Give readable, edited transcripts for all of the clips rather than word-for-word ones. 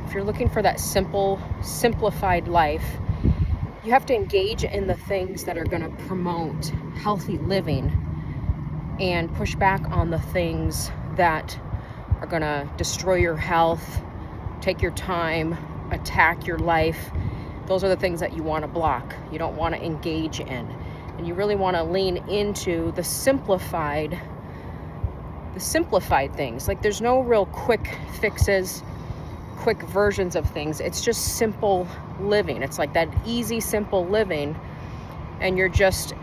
if you're looking for that simplified life, you have to engage in the things that are going to promote healthy living and push back on the things that are going to destroy your health, take your time, attack your life. Those are the things that you want to block. You don't want to engage in. And you really want to lean into the simplified things. Like, there's no real quick fixes, quick versions of things. It's just simple living. It's like that easy, simple living. And you're just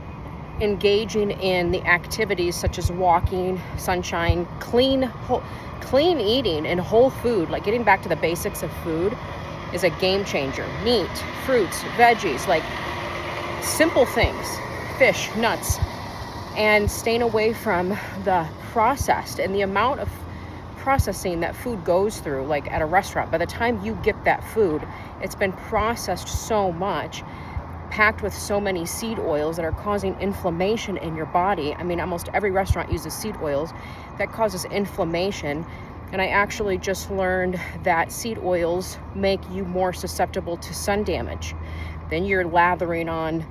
engaging in the activities such as walking, sunshine, clean eating, and whole food. Like, getting back to the basics of food is a game changer. Meat, fruits, veggies, like simple things, fish, nuts, and staying away from the processed and the amount of processing that food goes through. Like at a restaurant, by the time you get that food, it's been processed so much, packed with so many seed oils that are causing inflammation in your body. I mean, almost every restaurant uses seed oils that causes inflammation. And I actually just learned that seed oils make you more susceptible to sun damage. Then you're lathering on,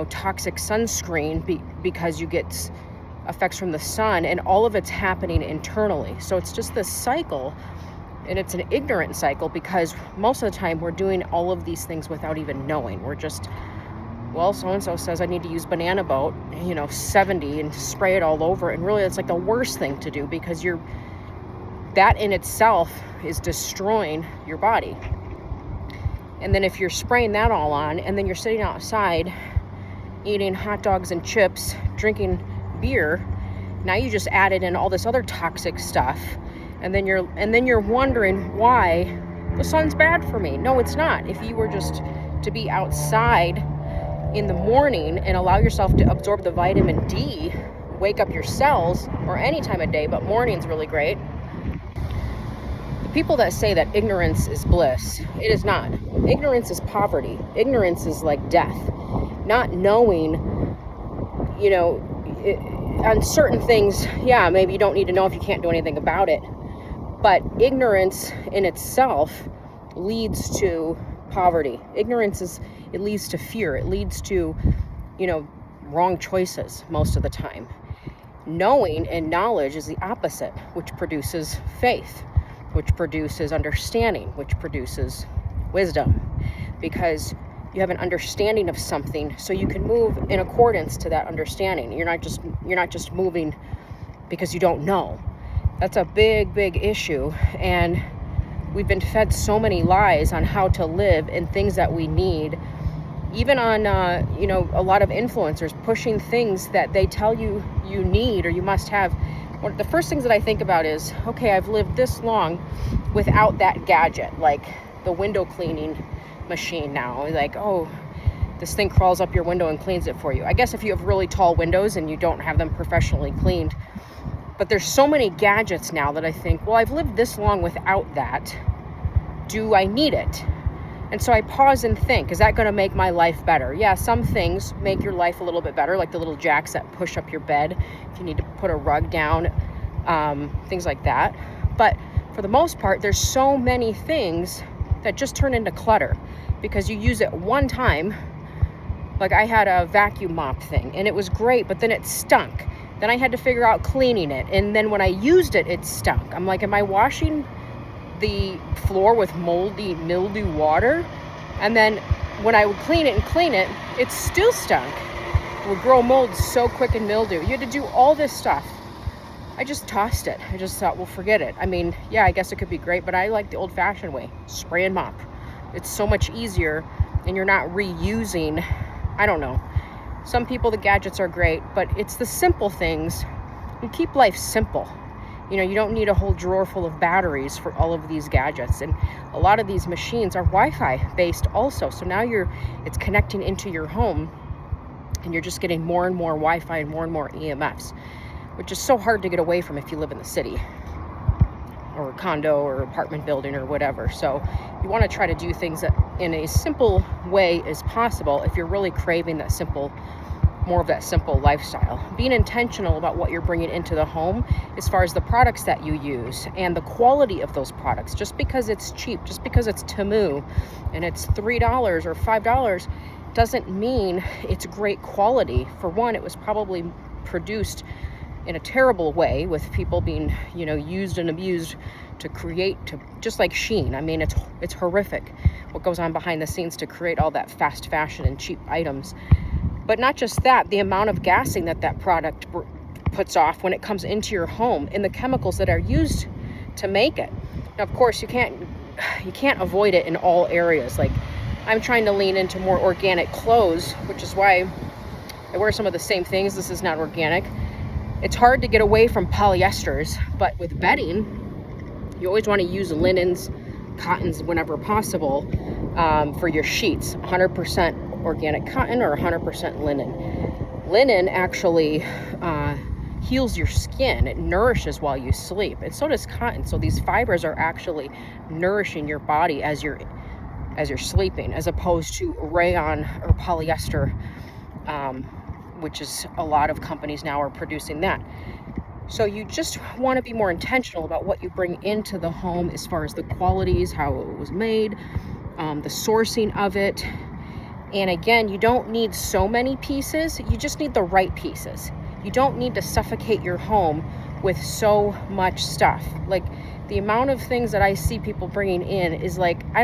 toxic sunscreen because you get effects from the sun, and all of it's happening internally. So it's just this cycle, and it's an ignorant cycle, because most of the time we're doing all of these things without even knowing. We're just, well, so-and-so says I need to use banana boat, 70 and spray it all over. And really it's like the worst thing to do, because that in itself is destroying your body. And then if you're spraying that all on, and then you're sitting outside eating hot dogs and chips, drinking beer, now you just added in all this other toxic stuff. And then you're wondering why the sun's bad for me. No, it's not. If you were just to be outside in the morning and allow yourself to absorb the vitamin D, wake up your cells, or any time of day, but morning's really great. The people that say that ignorance is bliss, it is not. Ignorance is poverty. Ignorance is like death. Not knowing, on certain things, yeah, maybe you don't need to know if you can't do anything about it. But ignorance in itself leads to poverty. Ignorance it leads to fear. It leads to, wrong choices most of the time. Knowing and knowledge is the opposite, which produces faith, which produces understanding, which produces wisdom. Because you have an understanding of something, so you can move in accordance to that understanding. You're not just moving because you don't know. That's a big, big issue. And we've been fed so many lies on how to live and things that we need. Even on, a lot of influencers pushing things that they tell you you need or you must have. One of the first things that I think about is, okay, I've lived this long without that gadget, like the window cleaning machine now. Like, oh, this thing crawls up your window and cleans it for you. I guess if you have really tall windows and you don't have them professionally cleaned. But there's so many gadgets now that I think, well, I've lived this long without that. Do I need it? And so I pause and think, is that going to make my life better? Yeah, some things make your life a little bit better, like the little jacks that push up your bed if you need to put a rug down, things like that. But for the most part, there's so many things that just turn into clutter because you use it one time. Like, I had a vacuum mop thing and it was great, but then it stunk. Then I had to figure out cleaning it. And then when I used it, it stunk. I'm like, am I washing the floor with moldy, mildew water? And then when I would clean it, it still stunk. It would grow mold so quick and mildew. You had to do all this stuff. I just tossed it. I just thought, well, forget it. I mean, yeah, I guess it could be great, but I like the old-fashioned way. Spray and mop. It's so much easier, and you're not reusing. I don't know. Some people, the gadgets are great, but it's the simple things. You keep life simple. You don't need a whole drawer full of batteries for all of these gadgets. And a lot of these machines are Wi-Fi based also. So now it's connecting into your home, and you're just getting more and more Wi-Fi and more EMFs, which is so hard to get away from if you live in the city or a condo or apartment building or whatever. So you want to try to do things that in a simple way as possible if you're really craving that simple more of that simple lifestyle. Being intentional about what you're bringing into the home as far as the products that you use and the quality of those products. Just because it's cheap, just because it's Temu and it's $3 or $5 doesn't mean it's great quality. For one, it was probably produced in a terrible way with people being, used and abused to create, to just like Shein. I mean, it's horrific what goes on behind the scenes to create all that fast fashion and cheap items. But not just that, the amount of gassing that product puts off when it comes into your home and the chemicals that are used to make it. Now, of course, you can't avoid it in all areas. Like, I'm trying to lean into more organic clothes, which is why I wear some of the same things. This is not organic. It's hard to get away from polyesters, but with bedding, you always want to use linens, cottons whenever possible for your sheets. 100% organic cotton or 100% linen. Linen actually heals your skin. It nourishes while you sleep, and so does cotton. So these fibers are actually nourishing your body as you're sleeping, as opposed to rayon or polyester, which is a lot of companies now are producing that. So you just want to be more intentional about what you bring into the home as far as the qualities, how it was made, the sourcing of it. And again, you don't need so many pieces. You just need the right pieces. You don't need to suffocate your home with so much stuff. Like, the amount of things that I see people bringing in is like, I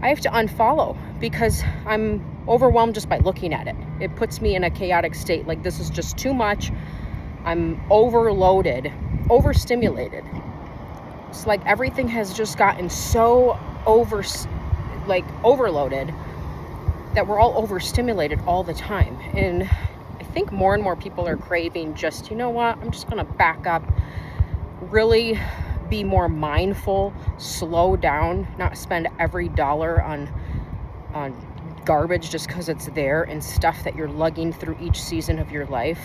have to unfollow because I'm overwhelmed just by looking at it. It puts me in a chaotic state. Like, this is just too much. I'm overloaded, overstimulated. It's like everything has just gotten so overloaded that we're all overstimulated all the time. And I think more and more people are craving just, I'm just going to back up, really be more mindful, slow down, not spend every dollar on garbage just because it's there and stuff that you're lugging through each season of your life.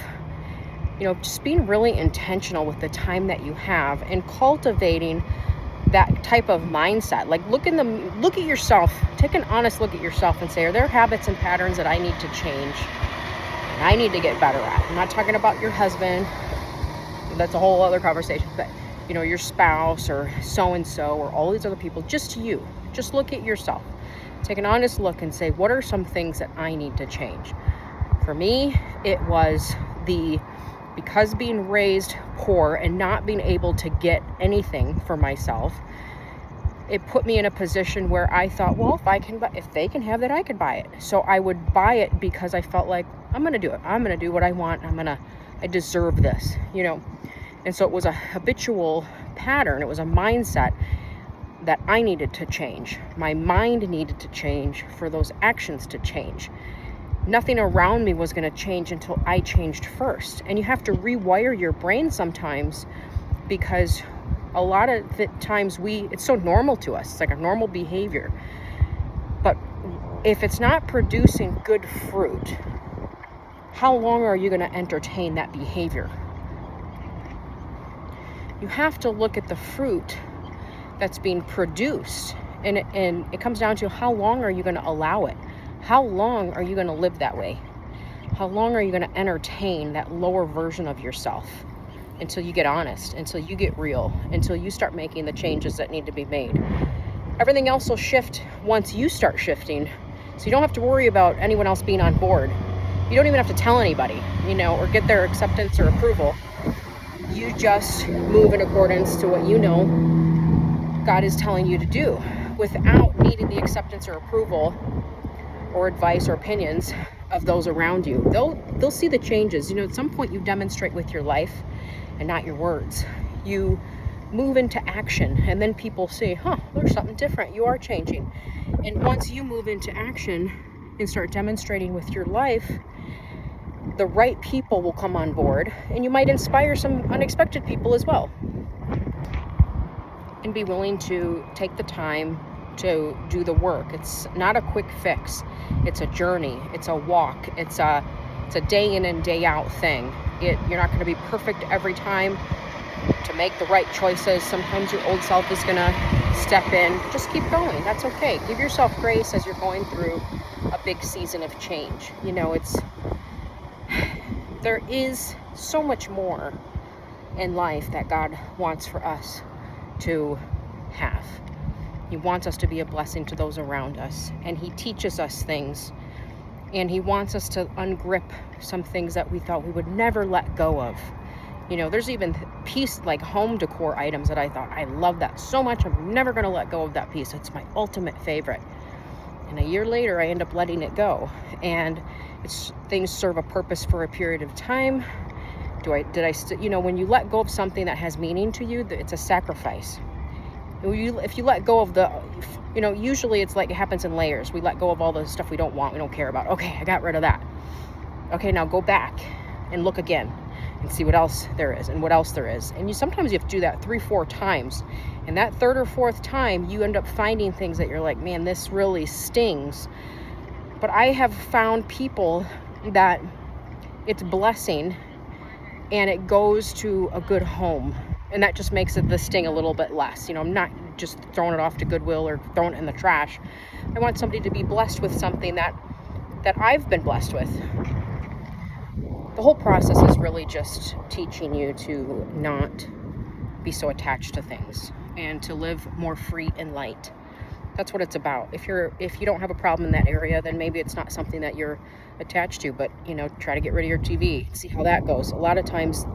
Just being really intentional with the time that you have and cultivating that type of mindset. Like, look at yourself, take an honest look at yourself and say, are there habits and patterns that I need to change and I need to get better at? I'm not talking about your husband. That's a whole other conversation. But, your spouse or so-and-so or all these other people, just you. Just look at yourself. Take an honest look and say, what are some things that I need to change? For me, it was because being raised poor and not being able to get anything for myself, it put me in a position where I thought, well, if they can have that, I could buy it. So I would buy it because I felt like, I'm going to do it. I'm going to do what I want. I deserve this, And so it was a habitual pattern. It was a mindset that I needed to change. My mind needed to change for those actions to change. Nothing around me was going to change until I changed first. And you have to rewire your brain sometimes, because a lot of the times it's so normal to us. It's like a normal behavior. But if it's not producing good fruit, how long are you going to entertain that behavior? You have to look at the fruit that's being produced. And it comes down to, how long are you going to allow it? How long are you going to live that way? How long are you going to entertain that lower version of yourself until you get honest, until you get real, until you start making the changes that need to be made? Everything else will shift once you start shifting. So you don't have to worry about anyone else being on board. You don't even have to tell anybody, or get their acceptance or approval. You just move in accordance to what God is telling you to do, without needing the acceptance or approval or advice or opinions of those around you. They'll see the changes. At some point you demonstrate with your life and not your words. You move into action, and then people see, there's something different. You are changing. And once you move into action and start demonstrating with your life, the right people will come on board, and you might inspire some unexpected people as well. And be willing to take the time to do the work. It's not a quick fix. It's a journey. It's a walk. It's a day in and day out thing. You're not going to be perfect every time to make the right choices. Sometimes your old self is going to step in. Just keep going. That's okay. Give yourself grace as you're going through a big season of change. there is so much more in life that God wants for us to have. He wants us to be a blessing to those around us, and he teaches us things, and he wants us to ungrip some things that we thought we would never let go of. There's even like home decor items that I thought, I love that so much, I'm never going to let go of that piece. It's my ultimate favorite. And a year later, I end up letting it go. And things serve a purpose for a period of time. When you let go of something that has meaning to you, it's a sacrifice. If you let go of usually it's like it happens in layers. We let go of all the stuff we don't want, we don't care about. Okay, I got rid of that. Okay, now go back and look again and see what else there is and what else there is. And sometimes you have to do that 3-4 times. And that third or fourth time, you end up finding things that you're like, man, this really stings. But I have found people that it's blessing and it goes to a good home. And that just makes the sting a little bit less. I'm not just throwing it off to Goodwill or throwing it in the trash. I want somebody to be blessed with something that I've been blessed with. The whole process is really just teaching you to not be so attached to things and to live more free and light. That's what it's about. If you don't have a problem in that area, then maybe it's not something that you're attached to, but try to get rid of your TV, see how that goes. A lot of times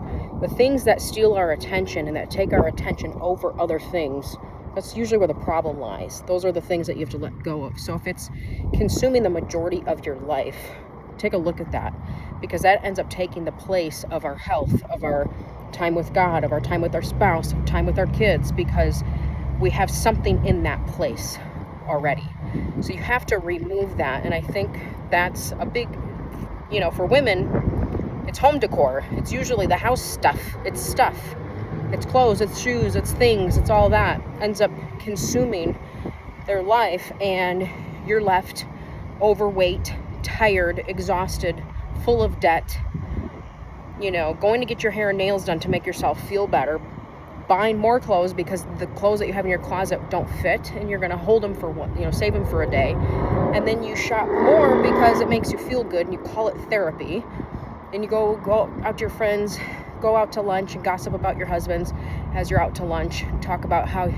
the things that steal our attention and that take our attention over other things, that's usually where the problem lies. Those are the things that you have to let go of. So if it's consuming the majority of your life, take a look at that, because that ends up taking the place of our health, of our time with God, of our time with our spouse, of time with our kids, because we have something in that place already. So you have to remove that. And I think that's a big, for women, it's home decor. It's usually the house stuff. It's clothes, it's shoes, it's things, it's all that ends up consuming their life, and you're left overweight, tired, exhausted, full of debt, going to get your hair and nails done to make yourself feel better, buying more clothes because the clothes that you have in your closet don't fit, and you're going to hold them for save them for a day, and then you shop more because it makes you feel good, and you call it therapy, and you go out to your friends, go out to lunch and gossip about your husbands as you're out to lunch, talk about how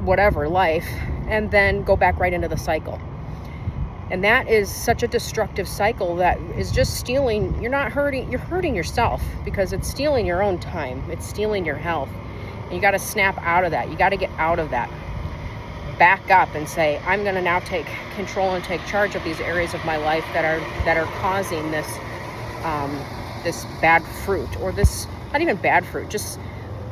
whatever life, and then go back right into the cycle. And that is such a destructive cycle that is just stealing. You're hurting yourself, because it's stealing your own time. It's stealing your health. And you got to snap out of that. You got to get out of that. Back up and say, I'm going to now take control and take charge of these areas of my life that are causing this bad fruit, or this, not even bad fruit, just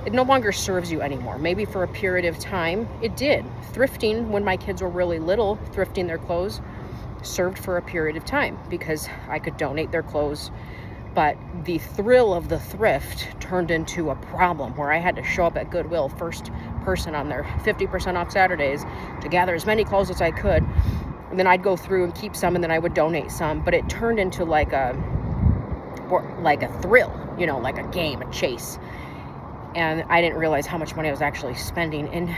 it no longer serves you anymore. Maybe for a period of time it did. Thrifting, when my kids were really little, thrifting their clothes served for a period of time because I could donate their clothes. But the thrill of the thrift turned into a problem where I had to show up at Goodwill first person on their 50% off Saturdays to gather as many clothes as I could. And then I'd go through and keep some, and then I would donate some. But it turned into like a thrill, like a game, a chase. And I didn't realize how much money I was actually spending. And,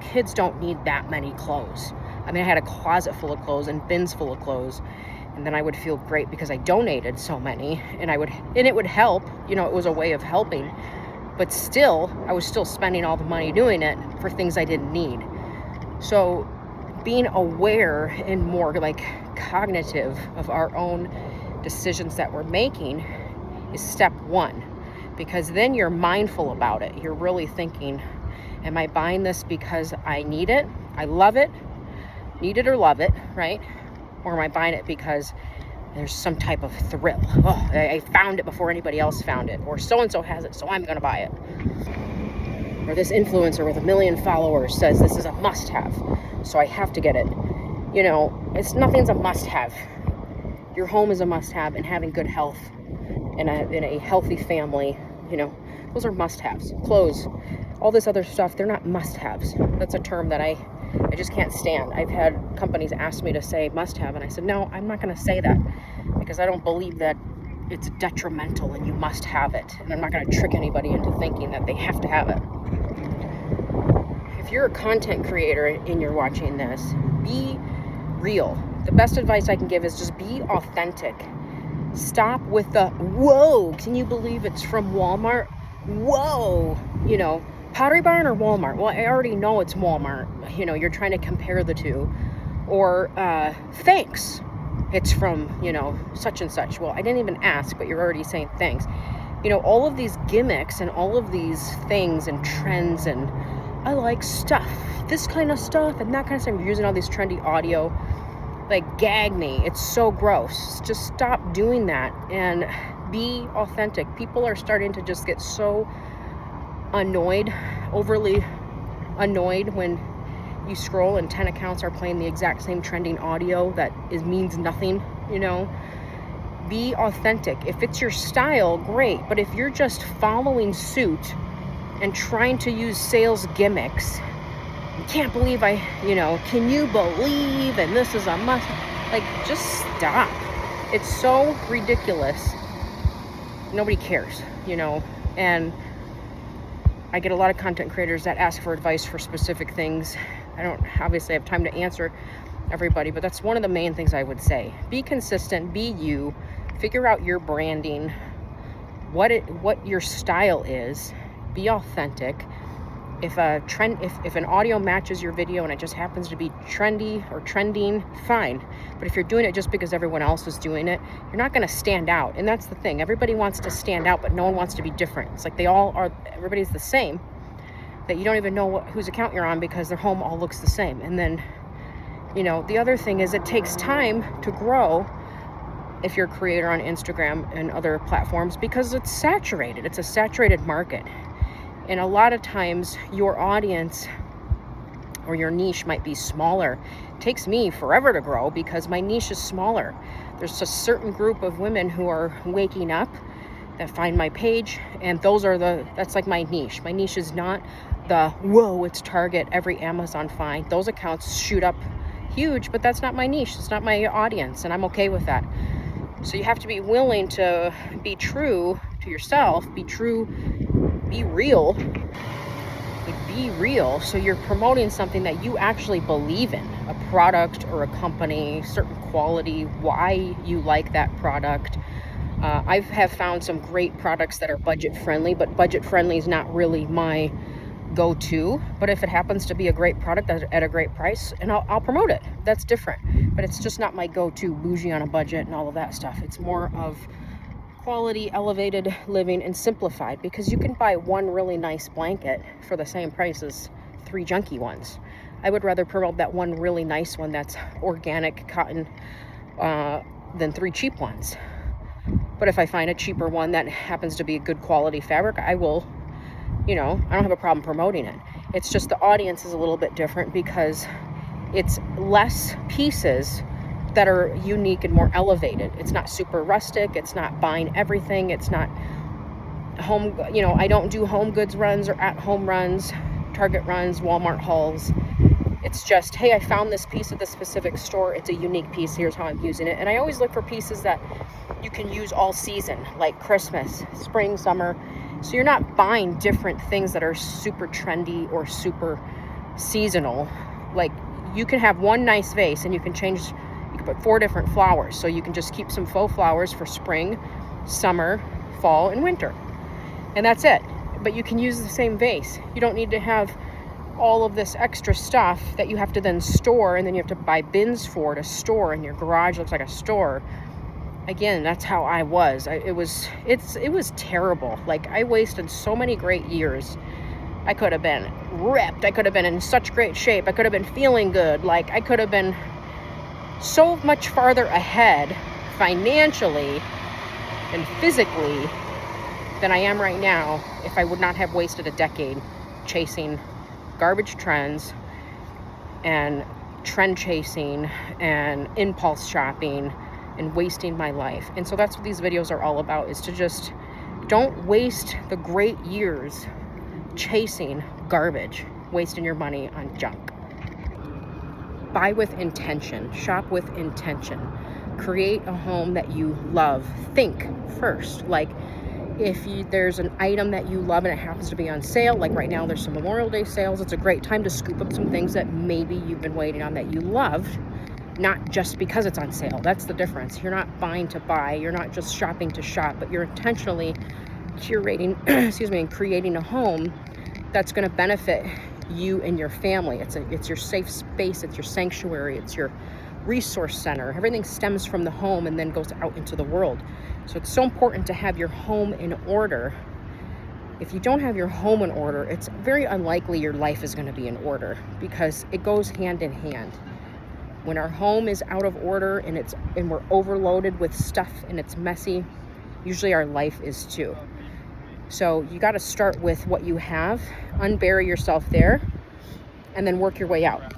kids don't need that many clothes. I mean, I had a closet full of clothes and bins full of clothes. And then I would feel great because I donated so many, and it would help, it was a way of helping, but still, I was still spending all the money doing it for things I didn't need. So being aware and more like cognitive of our own decisions that we're making is step one, because then you're mindful about it. You're really thinking, am I buying this because I need it? I love it, need it or love it, right? Or am I buying it because there's some type of thrill? Oh, I found it before anybody else found it. Or so-and-so has it, so I'm going to buy it. Or this influencer with 1 million followers says this is a must-have, so I have to get it. Nothing's a must-have. Your home is a must-have, and having good health and a healthy family, those are must-haves. Clothes, all this other stuff, they're not must-haves. That's a term that I just can't stand. I've had companies ask me to say must-have, and I said, no, I'm not going to say that, because I don't believe that it's detrimental and you must have it. And I'm not going to trick anybody into thinking that they have to have it. If you're a content creator and you're watching this, be real. The best advice I can give is just be authentic. Stop with the, whoa, can you believe it's from Walmart? Whoa, you know, Pottery Barn or Walmart? Well, I already know it's Walmart. You know, you're trying to compare the two. Or thanks, it's from, you know, such and such. Well, I didn't even ask, but you're already saying thanks. You know, all of these gimmicks and all of these things and trends, and I like stuff, this kind of stuff and that kind of stuff. You're using all these trendy audio. Like, gag me. It's so gross. Just stop doing that and be authentic. People are starting to just get so annoyed, overly annoyed, when you scroll and 10 accounts are playing the exact same trending audio that means nothing, you know. Be authentic. If it's your style, great. But if you're just following suit and trying to use sales gimmicks, can't believe can you believe, and this is a must, like, just stop. It's so ridiculous. Nobody cares, you know. And I get a lot of content creators that ask for advice for specific things. I don't obviously have time to answer everybody, but that's one of the main things I would say. Be consistent, be you, figure out your branding, what your style is, be authentic. If an audio matches your video and it just happens to be trendy or trending, fine. But if you're doing it just because everyone else is doing it, you're not going to stand out. And that's the thing. Everybody wants to stand out, but no one wants to be different. It's like everybody's the same, that you don't even know whose account you're on because their home all looks the same. And then, you know, the other thing is it takes time to grow if you're a creator on Instagram and other platforms, because it's saturated. It's a saturated market. And a lot of times your audience or your niche might be smaller. It takes me forever to grow because my niche is smaller. There's a certain group of women who are waking up that find my page, and that's like my niche. My niche is not the, whoa, it's Target, every Amazon find. Those accounts shoot up huge, but that's not my niche. It's not my audience, and I'm okay with that. So you have to be willing to be true to yourself, be real. Be real. So you're promoting something that you actually believe in, a product or a company, certain quality, why you like that product. I have found some great products that are budget friendly, but budget friendly is not really my go-to. But if it happens to be a great product at a great price, and I'll promote it. That's different. But it's just not my go-to, bougie on a budget and all of that stuff. It's more of quality, elevated living, and simplified, because you can buy one really nice blanket for the same price as 3 junky ones. I would rather promote that one really nice one that's organic cotton than 3 cheap ones. But if I find a cheaper one that happens to be a good quality fabric, I will, I don't have a problem promoting it. It's just the audience is a little bit different because it's less pieces that are unique and more elevated. It's not super rustic. It's not buying everything. It's not home, I don't do home goods runs or at home runs, Target runs, Walmart hauls. It's just, hey, I found this piece at this specific store. It's a unique piece. Here's how I'm using it. And I always look for pieces that you can use all season, like Christmas, spring, summer. So you're not buying different things that are super trendy or super seasonal. Like, you can have one nice vase and you can put 4 different flowers. So you can just keep some faux flowers for spring, summer, fall, and winter. And that's it. But you can use the same vase. You don't need to have all of this extra stuff that you have to then store, and then you have to buy bins for to store, and your garage looks like a store. Again, that's how I was. It was terrible. Like, I wasted so many great years. I could have been ripped. I could have been in such great shape. I could have been feeling good. Like, I could have been so much farther ahead financially and physically than I am right now if I would not have wasted a decade chasing garbage trends and trend chasing and impulse shopping and wasting my life. And so that's what these videos are all about, is to just don't waste the great years chasing garbage, wasting your money on junk. Buy with intention, shop with intention, create a home that you love. Think first. Like, if there's an item that you love and it happens to be on sale, like right now there's some Memorial Day sales, it's a great time to scoop up some things that maybe you've been waiting on that you loved. not just because it's on sale. That's the difference. You're not buying to buy. You're not just shopping to shop, but you're intentionally curating, excuse me, and creating a home that's going to benefit you and your family. It's your safe space. It's your sanctuary. It's your resource center. Everything stems from the home and then goes out into the world. So it's so important to have your home in order. If you don't have your home in order, it's very unlikely your life is going to be in order, because it goes hand in hand. When our home is out of order and we're overloaded with stuff and it's messy, usually our life is too. So you got to start with what you have, unbury yourself there, and then work your way out.